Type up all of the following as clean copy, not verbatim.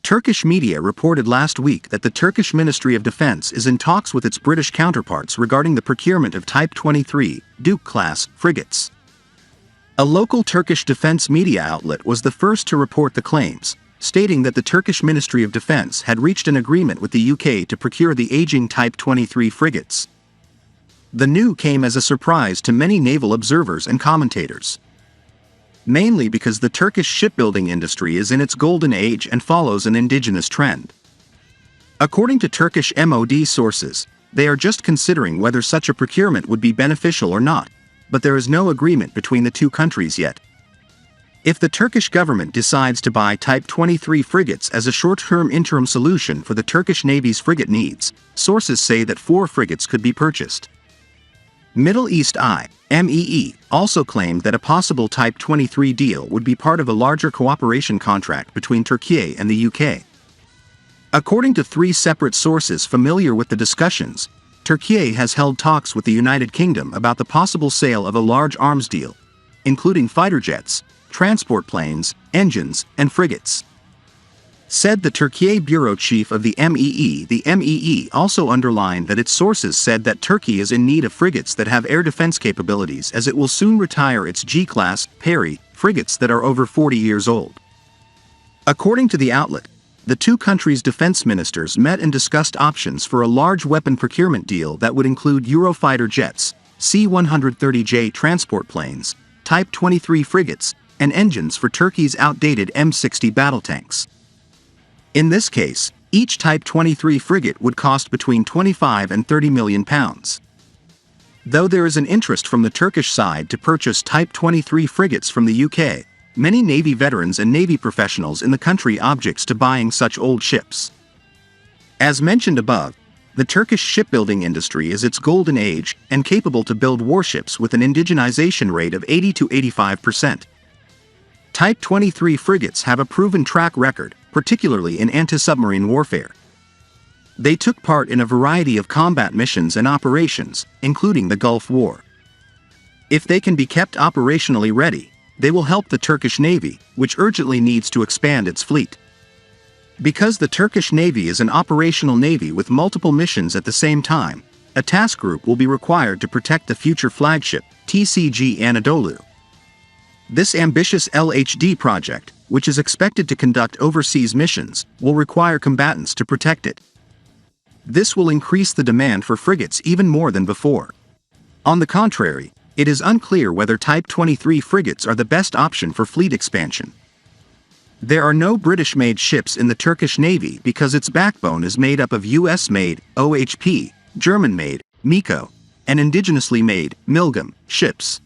Turkish media reported last week that the Turkish Ministry of Defense is in talks with its British counterparts regarding the procurement of Type 23 Duke-class frigates. A local Turkish defense media outlet was the first to report the claims, stating that the Turkish Ministry of Defense had reached an agreement with the UK to procure the aging Type 23 frigates. The news came as a surprise to many naval observers and commentators, mainly because the Turkish shipbuilding industry is in its golden age and follows an indigenous trend. According to Turkish MoD sources, they are just considering whether such a procurement would be beneficial or not, but there is no agreement between the two countries yet. If the Turkish government decides to buy Type 23 frigates as a short-term interim solution for the Turkish Navy's frigate needs, sources say that 4 frigates could be purchased. Middle East Eye (MEE) also claimed that a possible Type 23 deal would be part of a larger cooperation contract between Turkiye and the UK. According to 3 separate sources familiar with the discussions, Turkiye has held talks with the United Kingdom about the possible sale of a large arms deal, including fighter jets, transport planes, engines, and frigates. Said the Turkiye bureau chief of the MEE. The MEE also underlined that its sources said that Turkey is in need of frigates that have air defense capabilities, as it will soon retire its G-class Peri frigates that are over 40 years old. According to the outlet, the two countries' defense ministers met and discussed options for a large weapon procurement deal that would include Eurofighter jets, C-130J transport planes, Type 23 frigates, and engines for Turkey's outdated M60 battle tanks. In this case, each Type 23 frigate would cost between £25 and £30 million. Though there is an interest from the Turkish side to purchase Type 23 frigates from the UK, many Navy veterans and Navy professionals in the country object to buying such old ships. As mentioned above, the Turkish shipbuilding industry is its golden age and capable to build warships with an indigenization rate of 80 to 85%. Type 23 frigates have a proven track record, particularly in anti-submarine warfare. They took part in a variety of combat missions and operations, including the Gulf War. If they can be kept operationally ready, they will help the Turkish Navy, which urgently needs to expand its fleet. Because the Turkish Navy is an operational navy with multiple missions at the same time, a task group will be required to protect the future flagship, TCG Anadolu. This ambitious LHD project, which is expected to conduct overseas missions, will require combatants to protect it. This will increase the demand for frigates even more than before. On the contrary, it is unclear whether Type 23 frigates are the best option for fleet expansion. There are no British-made ships in the Turkish Navy because its backbone is made up of US-made, OHP, German-made, MEKO, and indigenously made, Milgem, ships.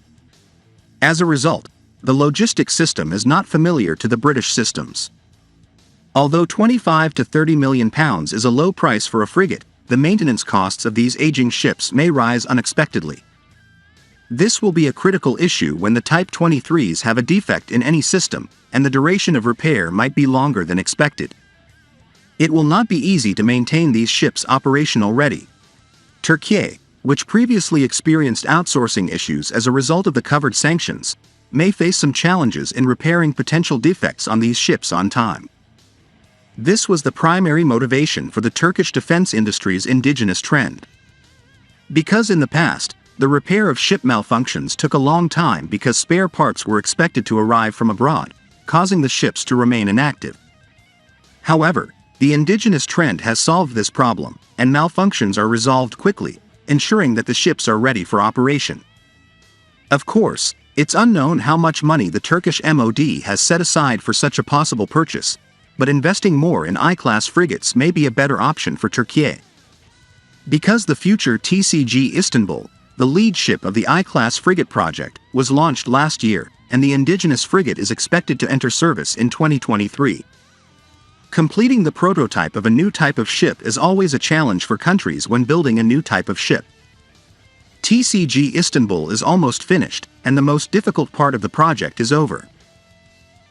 As a result, the logistics system is not familiar to the British systems. Although £25 to £30 million is a low price for a frigate, the maintenance costs of these aging ships may rise unexpectedly. This will be a critical issue when the Type 23s have a defect in any system, and the duration of repair might be longer than expected. It will not be easy to maintain these ships operational ready. Turkiye, which previously experienced outsourcing issues as a result of the covered sanctions, may face some challenges in repairing potential defects on these ships on time. This was the primary motivation for the Turkish defense industry's indigenous trend. Because in the past, the repair of ship malfunctions took a long time because spare parts were expected to arrive from abroad, causing the ships to remain inactive. However, the indigenous trend has solved this problem, and malfunctions are resolved quickly, ensuring that the ships are ready for operation. Of course, it's unknown how much money the Turkish MoD has set aside for such a possible purchase, but investing more in I-class frigates may be a better option for Turkiye. Because the future TCG Istanbul, the lead ship of the I-class frigate project, was launched last year, and the indigenous frigate is expected to enter service in 2023. Completing the prototype of a new type of ship is always a challenge for countries when building a new type of ship. TCG Istanbul is almost finished, and the most difficult part of the project is over.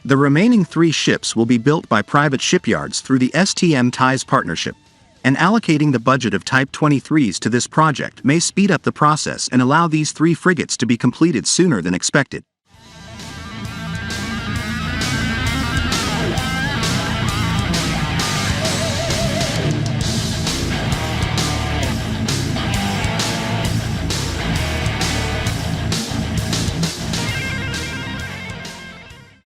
The remaining 3 ships will be built by private shipyards through the STM Ties partnership, and allocating the budget of Type 23s to this project may speed up the process and allow these 3 frigates to be completed sooner than expected.